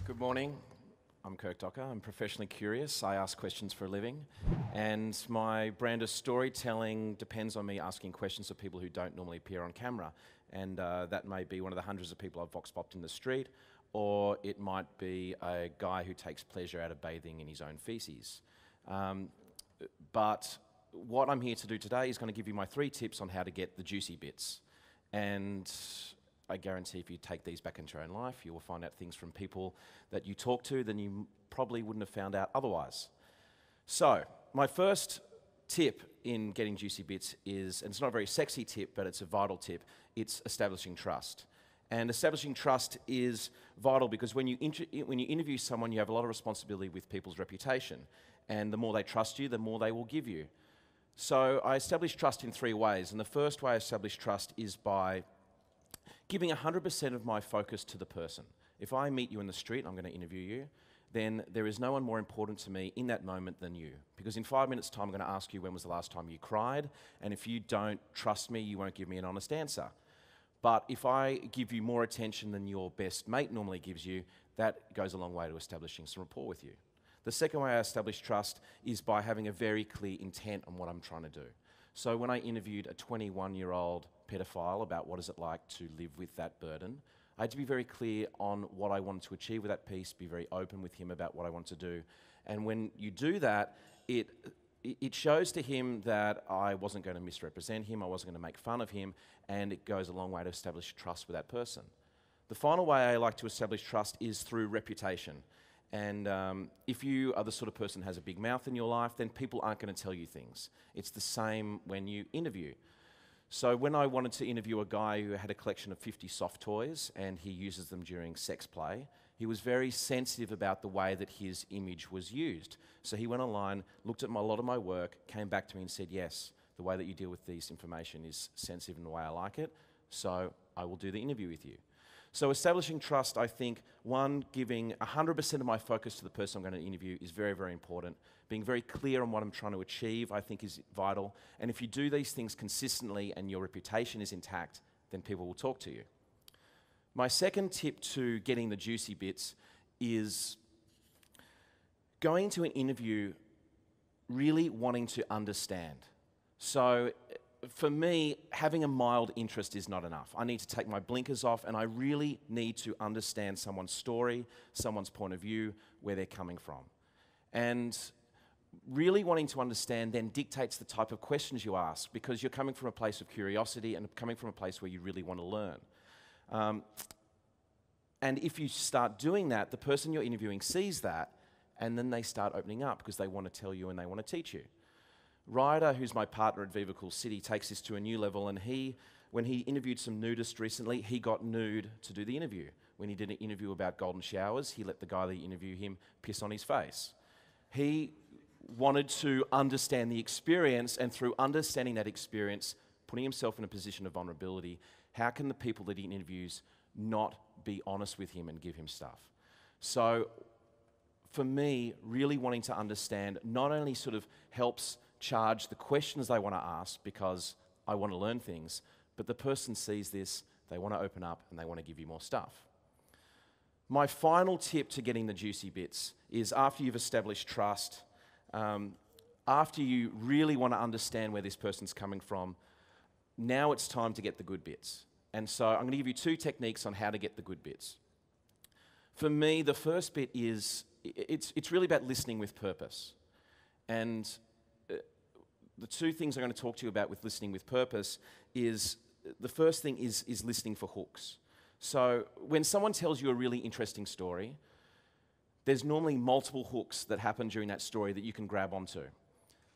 Good morning. I'm Kirk Docker. I'm professionally curious. I ask questions for a living. And my brand of storytelling depends on me asking questions of people who don't normally appear on camera. And that may be one of the hundreds of people I've vox-popped in the street, or it might be a guy who takes pleasure out of bathing in his own feces. But what I'm here to do today is going to give you my 3 tips on how to get the juicy bits. And I guarantee if you take these back into your own life, you will find out things from people that you talk to that you probably wouldn't have found out otherwise. So, my first tip in getting juicy bits is, and it's not a very sexy tip, but it's a vital tip, it's establishing trust. And establishing trust is vital because when you interview someone, you have a lot of responsibility with people's reputation. And the more they trust you, the more they will give you. So I establish trust in 3 ways. And the first way I establish trust is by giving 100% of my focus to the person. If I meet you in the street and I'm going to interview you, then there is no one more important to me in that moment than you. Because in 5 minutes' time, I'm going to ask you when was the last time you cried, and if you don't trust me, you won't give me an honest answer. But if I give you more attention than your best mate normally gives you, that goes a long way to establishing some rapport with you. The second way I establish trust is by having a very clear intent on what I'm trying to do. So when I interviewed a 21-year-old pedophile about what is it like to live with that burden, I had to be very clear on what I wanted to achieve with that piece, be very open with him about what I wanted to do. And when you do that, it shows to him that I wasn't going to misrepresent him, I wasn't going to make fun of him, and it goes a long way to establish trust with that person. The final way I like to establish trust is through reputation. And if you are the sort of person who has a big mouth in your life, then people aren't going to tell you things. It's the same when you interview. So when I wanted to interview a guy who had a collection of 50 soft toys and he uses them during sex play, he was very sensitive about the way that his image was used. So he went online, looked at a lot of my work, came back to me and said, yes, the way that you deal with this information is sensitive in the way I like it, so I will do the interview with you. So establishing trust, I think, one, giving 100% of my focus to the person I'm going to interview is very, very important. Being very clear on what I'm trying to achieve, I think, is vital. And if you do these things consistently and your reputation is intact, then people will talk to you. My second tip to getting the juicy bits is going to an interview really wanting to understand. So for me, having a mild interest is not enough. I need to take my blinkers off and I really need to understand someone's story, someone's point of view, where they're coming from. And really wanting to understand then dictates the type of questions you ask because you're coming from a place of curiosity and coming from a place where you really want to learn. And if you start doing that, the person you're interviewing sees that and then they start opening up because they want to tell you and they want to teach you. Ryder, who's my partner at Vigour City, takes this to a new level, and when he interviewed some nudists recently, he got nude to do the interview. When he did an interview about golden showers, he let the guy that interviewed him piss on his face. He wanted to understand the experience, and through understanding that experience, putting himself in a position of vulnerability, how can the people that he interviews not be honest with him and give him stuff? So for me, really wanting to understand not only sort of helps charge the questions they want to ask because I want to learn things, but the person sees this, they want to open up and they want to give you more stuff. My final tip to getting the juicy bits is after you've established trust, after you really want to understand where this person's coming from, now it's time to get the good bits. And so I'm going to give you 2 techniques on how to get the good bits. For me, the first bit is, it's really about listening with purpose. And the 2 things I'm going to talk to you about with listening with purpose is, the first thing is listening for hooks. So when someone tells you a really interesting story, there's normally multiple hooks that happen during that story that you can grab onto.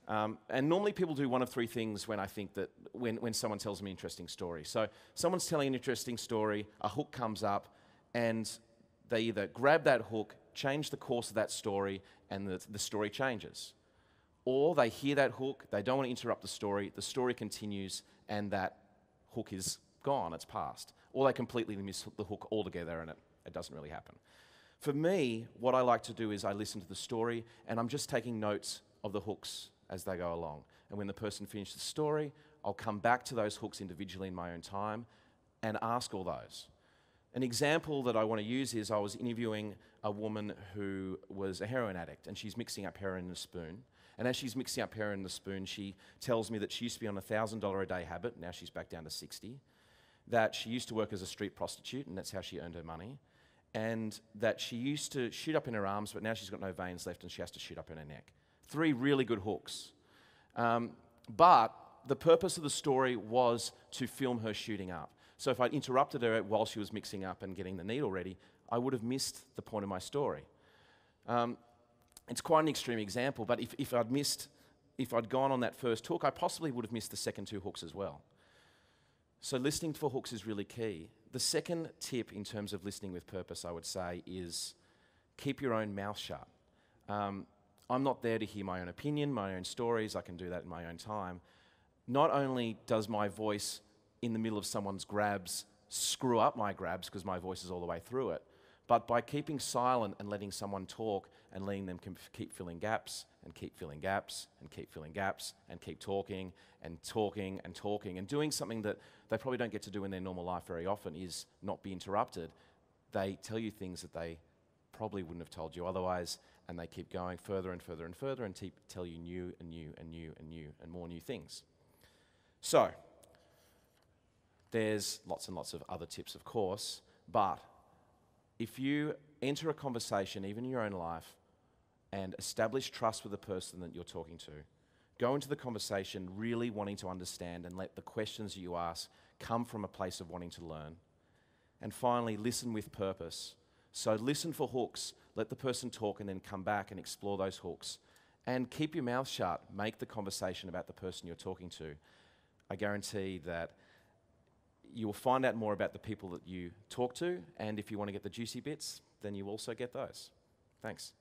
And normally people do one of 3 things when I think that when someone tells me an interesting story. So someone's telling an interesting story, a hook comes up, and they either grab that hook, change the course of that story, and the story changes. Or they hear that hook, they don't want to interrupt the story continues, and that hook is gone, it's past. Or they completely miss the hook altogether and it doesn't really happen. For me, what I like to do is I listen to the story and I'm just taking notes of the hooks as they go along. And when the person finishes the story, I'll come back to those hooks individually in my own time and ask all those. An example that I want to use is I was interviewing a woman who was a heroin addict, and she's mixing up heroin in a spoon. And as she's mixing up heroin in the spoon, she tells me that she used to be on a $1,000 a day habit, now she's back down to 60. That she used to work as a street prostitute, and that's how she earned her money. And that she used to shoot up in her arms, but now she's got no veins left and she has to shoot up in her neck. 3 really good hooks. But the purpose of the story was to film her shooting up. So if I'd interrupted her while she was mixing up and getting the needle ready, I would have missed the point of my story. It's quite an extreme example, but if I'd gone on that first hook, I possibly would have missed the second 2 hooks as well. So listening for hooks is really key. The second tip in terms of listening with purpose, I would say, is keep your own mouth shut. I'm not there to hear my own opinion, my own stories. I can do that in my own time. Not only does my voice in the middle of someone's grabs screw up my grabs because my voice is all the way through it, but by keeping silent and letting someone talk and letting them keep filling gaps and keep filling gaps and keep filling gaps and keep talking and talking and talking and doing something that they probably don't get to do in their normal life very often is not be interrupted. They tell you things that they probably wouldn't have told you otherwise, and they keep going further and further and further and tell you new and new and new and new and more new things. So, there's lots and lots of other tips, of course, but if you enter a conversation, even in your own life, and establish trust with the person that you're talking to, go into the conversation really wanting to understand and let the questions you ask come from a place of wanting to learn. And finally, listen with purpose. So listen for hooks, let the person talk and then come back and explore those hooks. And keep your mouth shut, make the conversation about the person you're talking to. I guarantee that you will find out more about the people that you talk to, and if you want to get the juicy bits, then you also get those. Thanks.